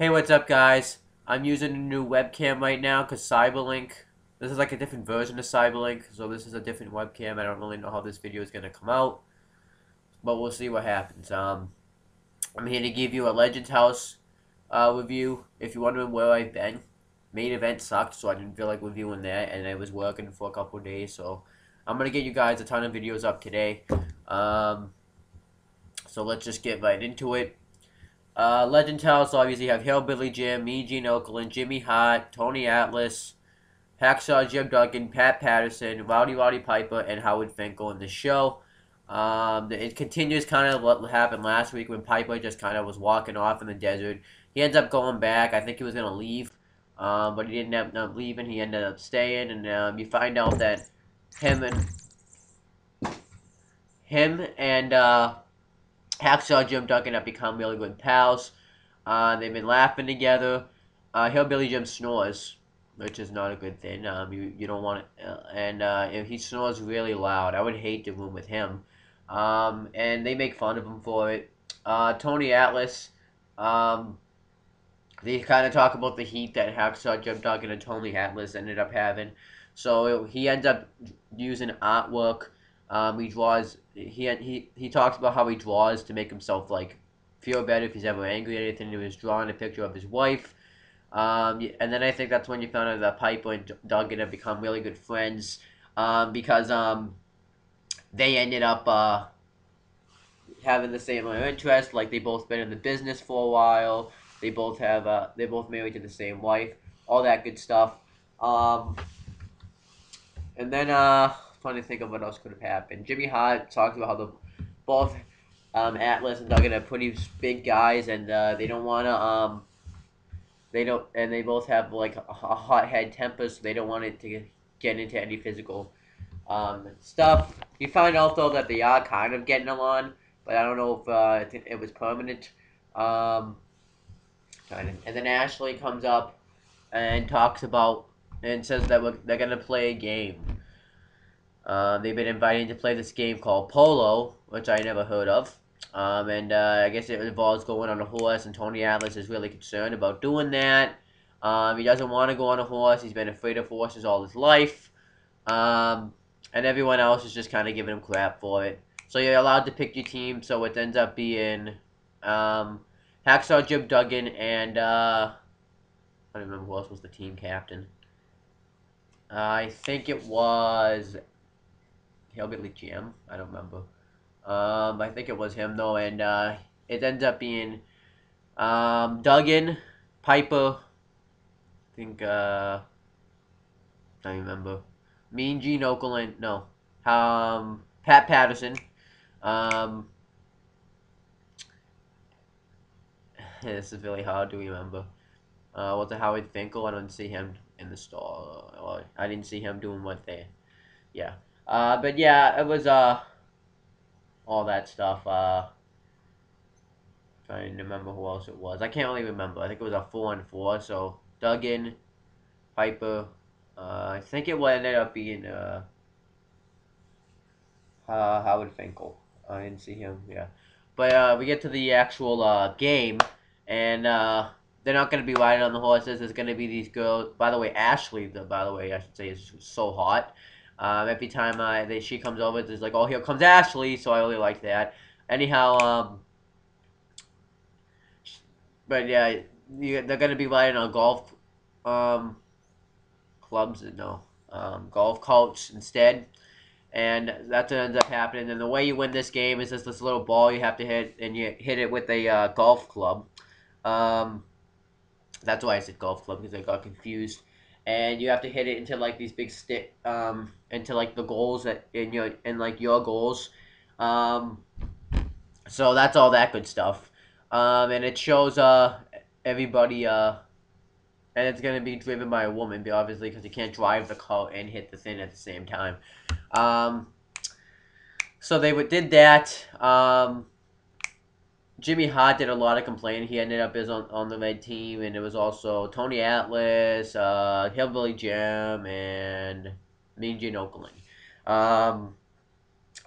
Hey, what's up, guys? I'm using a new webcam right now because Cyberlink. This is like a different version of Cyberlink, so this is a different webcam. I don't really know how this video is gonna come out, but we'll see what happens. I'm here to give you a Legends House review. If you're wondering where I've been, main event sucked, so I didn't feel like reviewing that, and I was working for a couple of days, so I'm gonna get you guys a ton of videos up today. Um, so let's just get right into it. Legend House, obviously, you have Hillbilly Jim, Me, Gene Okerlund, Jimmy Hart, Tony Atlas, Hacksaw Jim Duggan, Pat Patterson, Rowdy Piper, and Howard Finkel in the show. It continues kind of what happened last week when Piper just kind of was walking off in the desert. He ends up going back. I think he was going to leave, but he didn't end up leaving. He ended up staying, and you find out that him and Hacksaw Jim Duggan have become really good pals. They've been laughing together. Hillbilly Jim snores, which is not a good thing. You don't want it, and if he snores really loud, I would hate to room with him. And they make fun of him for it. Tony Atlas, they kind of talk about the heat that Hacksaw Jim Duggan and Tony Atlas ended up having. So he ends up using artwork. He draws. He talks about how he draws to make himself like feel better if he's ever angry or anything. He was drawing a picture of his wife. And then I think that's when you found out that Piper and Duggan have become really good friends. Because they ended up having the same interest. Like they both been in the business for a while. They're both married to the same wife. All that good stuff. And then trying to think of what else could have happened. Jimmy Hart talks about how the both Atlas and Duggan are pretty big guys, and they don't want to they don't, and they both have like a hot head temper, so they don't want it to get into any physical stuff. You find out though that they are kind of getting along, but I don't know if it was permanent. Um, and then Ashley comes up and talks about and says that they're gonna play a game. They've been invited to play this game called Polo, which I never heard of. And I guess it involves going on a horse, and Tony Atlas is really concerned about doing that. He doesn't want to go on a horse. He's been afraid of horses all his life. And everyone else is just kind of giving him crap for it. So you're allowed to pick your team, so it ends up being Hacksaw Jim Duggan and I don't remember who else was the team captain. I think it was Hillbilly Jim. I don't remember. I think it was him though, and it ends up being Duggan, Piper. I think I don't remember. Mean Gene Okerlund. No. Pat Patterson. Um, this is really hard to remember. Was it Howard Finkel? I didn't see him in the store. Or I didn't see him doing what they. Yeah. But yeah, it was all that stuff. Trying to remember who else it was. I can't really remember. I think it was a 4-on-4. So Duggan, Piper. I think it ended up being Howard Finkel. I didn't see him. Yeah, but we get to the actual game, and they're not going to be riding on the horses. There's going to be these girls. By the way, Ashley. By the way, I should say, is so hot. Every time she comes over, it's like, oh, here comes Ashley. So I really like that. Anyhow, but yeah, they're going to be riding on golf clubs. No, golf carts instead. And that's what ends up happening. And the way you win this game is just this little ball you have to hit, and you hit it with a golf club. That's why I said golf club, because I got confused. And you have to hit it into like these big stick, into like the goals that in like your goals. So that's all that good stuff. And it shows everybody and it's gonna be driven by a woman, obviously, because you can't drive the car and hit the thing at the same time. So they did that. Jimmy Hart did a lot of complaining. He ended up on the red team, and it was also Tony Atlas, Hillbilly Jim, and Mean Gene Okerlund.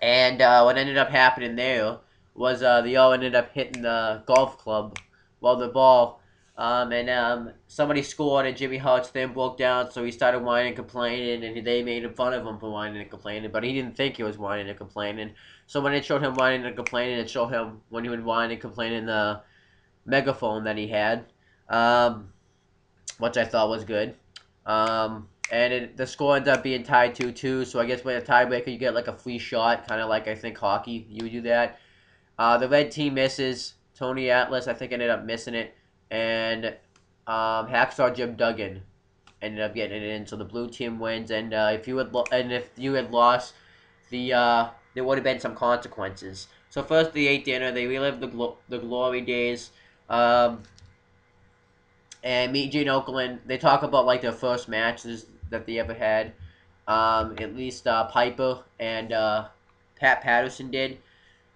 And what ended up happening there was they all ended up hitting the golf club, well, the ball, And somebody scored, and Jimmy Hart's thing broke down, so he started whining and complaining, and they made fun of him for whining and complaining, but he didn't think he was whining and complaining. So when it showed him whining and complaining, it showed him when he would whine and complain in the megaphone that he had, which I thought was good. The score ended up being tied 2-2, so I guess with a tiebreaker, you get like a free shot, kind of like I think hockey, you would do that. The red team misses. Tony Atlas, I think, ended up missing it. And Hacksaw Jim Duggan ended up getting it in. So the blue team wins. And if you had lost, there would have been some consequences. So first they ate dinner. They relived the glory days. And Meet Gene Okerlund, they talk about like their first matches that they ever had. At least Piper and Pat Patterson did.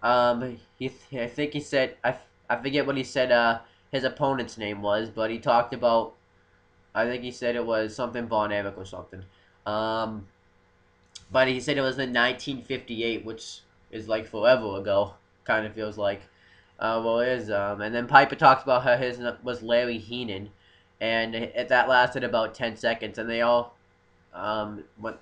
I think he said I forget what he said. His opponent's name was, but he talked about. I think he said it was something Von Erich or something. Um, but he said it was in 1958, which is like forever ago. Kind of feels like. Well, it is. And then Piper talks about how his was Larry Heenan, and that lasted about 10 seconds, and they all went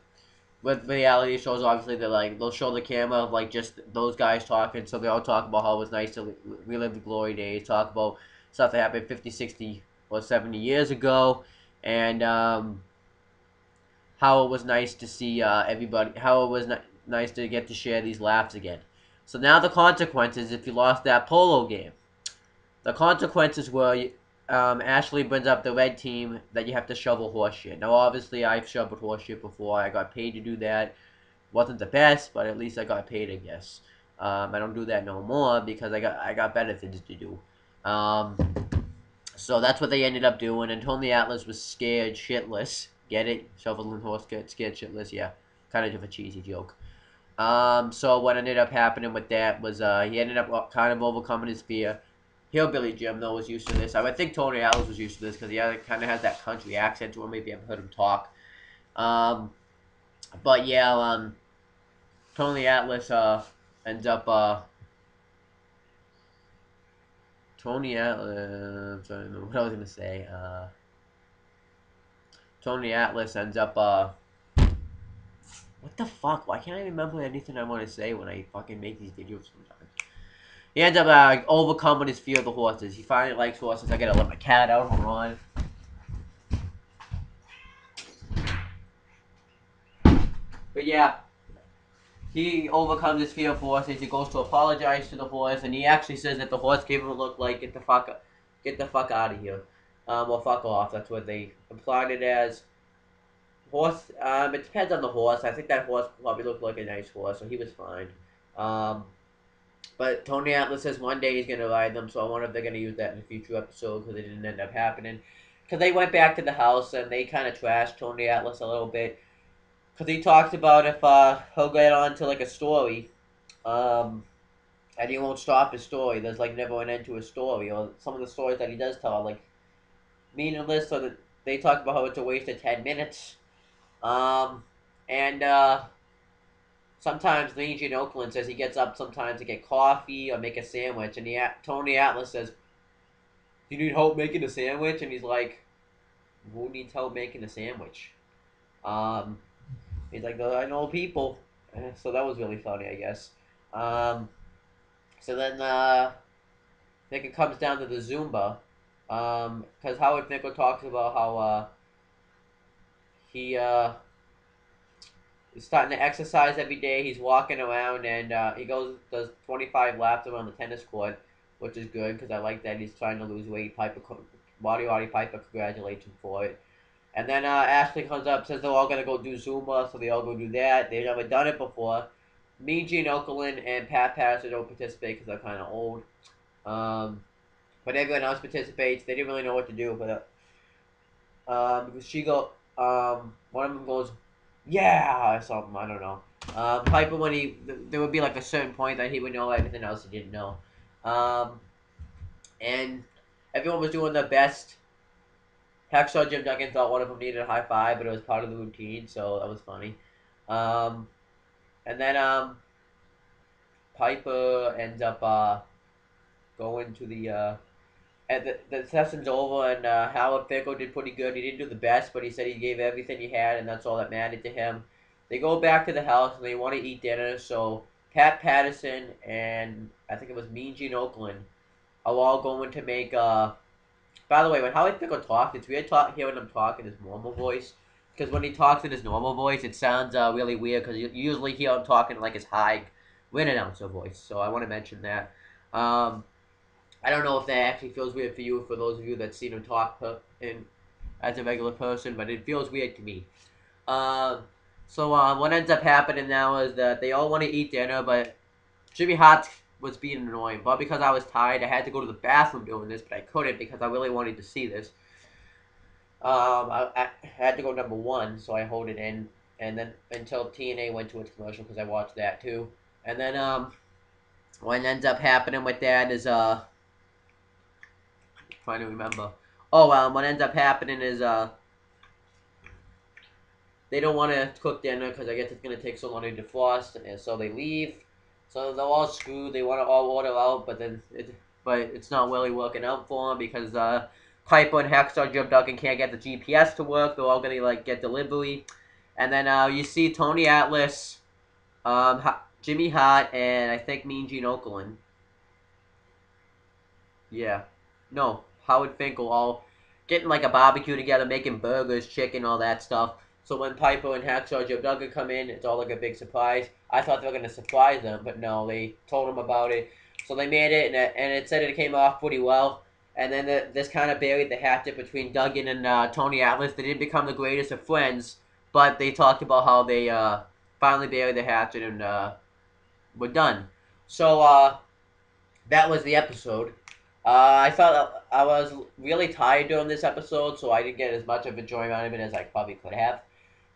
with reality shows, obviously they'll show the camera of like just those guys talking, so they all talk about how it was nice to relive the glory days, talk about stuff that happened 50, 60, or 70 years ago, and how it was nice to see everybody, how it was nice to get to share these laughs again. So now the consequences if you lost that polo game. The consequences were Ashley brings up the red team that you have to shovel horse shit. Now, obviously, I've shoveled horse shit before. I got paid to do that. Wasn't the best, but at least I got paid, I guess. I don't do that no more because I got better things to do. Um, so that's what they ended up doing. And Tony Atlas was scared shitless. Get it? Shoveling horse scared shitless. Yeah, kind of a cheesy joke. So what ended up happening with that was he ended up kind of overcoming his fear. Hillbilly Jim, though, was used to this. I would think Tony Allen was used to this because he kind of has that country accent to him. Maybe I've heard him talk. But yeah, Tony Atlas ends up Tony Atlas. I don't know what I was gonna say. Tony Atlas ends up what the fuck? Why can't I remember anything I want to say when I fucking make these videos sometimes? He ends up overcoming his fear of the horses. He finally likes horses. I gotta let my cat out. Hold on. But yeah, he overcomes his fear of horses. He goes to apologize to the horse, and he actually says that the horse gave him a look like get the fuck out of here, or fuck off. That's what they implied it as. Horse. It depends on the horse. I think that horse probably looked like a nice horse, so he was fine. But Tony Atlas says one day he's gonna ride them, so I wonder if they're gonna use that in a future episode because it didn't end up happening. Because they went back to the house and they kind of trashed Tony Atlas a little bit. Because he talks about if he'll get on to like a story, and he won't stop his story. There's like never an end to his story, or some of the stories that he does tell are like meaningless, so that they talk about how it's a waste of 10 minutes. And sometimes Legion Oakland says he gets up sometimes to get coffee or make a sandwich, and Tony Atlas says, "Do you need help making a sandwich?" And he's like, "Who needs help making a sandwich?" He's like, "I know people." So that was really funny, I guess. So then I think it comes down to the Zumba, because Howard Finkel talks about how he he's starting to exercise every day. He's walking around and he does 25 laps around the tennis court, which is good because I like that he's trying to lose weight. Body Piper, congratulations for it. And then Ashley comes up, says they're all gonna go do Zumba, so they all go do that. They've never done it before. Me, Gene Okerlund, and Pat Patterson don't participate because they're kind of old. But everyone else participates. They didn't really know what to do, but one of them goes, yeah, or something. I don't know. Piper, there would be like a certain point that he would know everything else he didn't know. And everyone was doing their best. Hacksaw Jim Duggan thought one of them needed a high five, but it was part of the routine, so that was funny. And then Piper ends up going to the and the session's over, and Howard Finkel did pretty good. He didn't do the best, but he said he gave everything he had, and that's all that mattered to him. They go back to the house, and they want to eat dinner, so Pat Patterson and I think it was Mean Gene Oakland are all going to make, by the way, when Howard Finkel talks, it's weird hearing him talk in his normal voice, because when he talks in his normal voice, it sounds really weird, because you usually hear him talking like his high ring announcer voice, so I want to mention that. I don't know if that actually feels weird for you, for those of you that seen him talk as a regular person, but it feels weird to me. Um, what ends up happening now is that they all want to eat dinner, but Jimmy Hart was being annoying. But because I was tired, I had to go to the bathroom doing this, but I couldn't because I really wanted to see this. I had to go number one, so I hold it in, and then until TNA went to its commercial because I watched that too. And then what ends up happening with that is trying to remember. Oh, what ends up happening is they don't want to cook dinner because I guess it's gonna take so long to defrost, and so they leave. So they're all screwed. They want to all order out, but it's not really working out for them because Piper and Hacksaw Jim Duggan can't get the GPS to work. They're all gonna like get delivery, and then you see Tony Atlas, Jimmy Hart, and I think Mean Gene Okerlund. Yeah. No, Howard Finkel all getting like a barbecue together, making burgers, chicken, all that stuff. So when Piper and Hacksaw Jim Duggan come in, it's all like a big surprise. I thought they were going to surprise them, but no, they told them about it. So they made it, and it said it came off pretty well. And then this kind of buried the hatchet between Duggan and Tony Atlas. They didn't become the greatest of friends, but they talked about how they finally buried the hatchet and were done. So that was the episode. I felt I was really tired during this episode, so I didn't get as much of enjoyment out of it as I probably could have.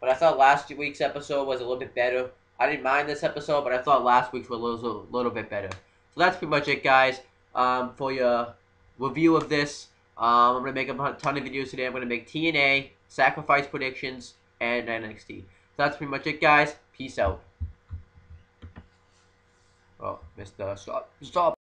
But I thought last week's episode was a little bit better. I didn't mind this episode, but I thought last week's was a little bit better. So that's pretty much it, guys, for your review of this. I'm going to make a ton of videos today. I'm going to make TNA, Sacrifice predictions, and NXT. So that's pretty much it, guys. Peace out. Oh, Mr. Stop.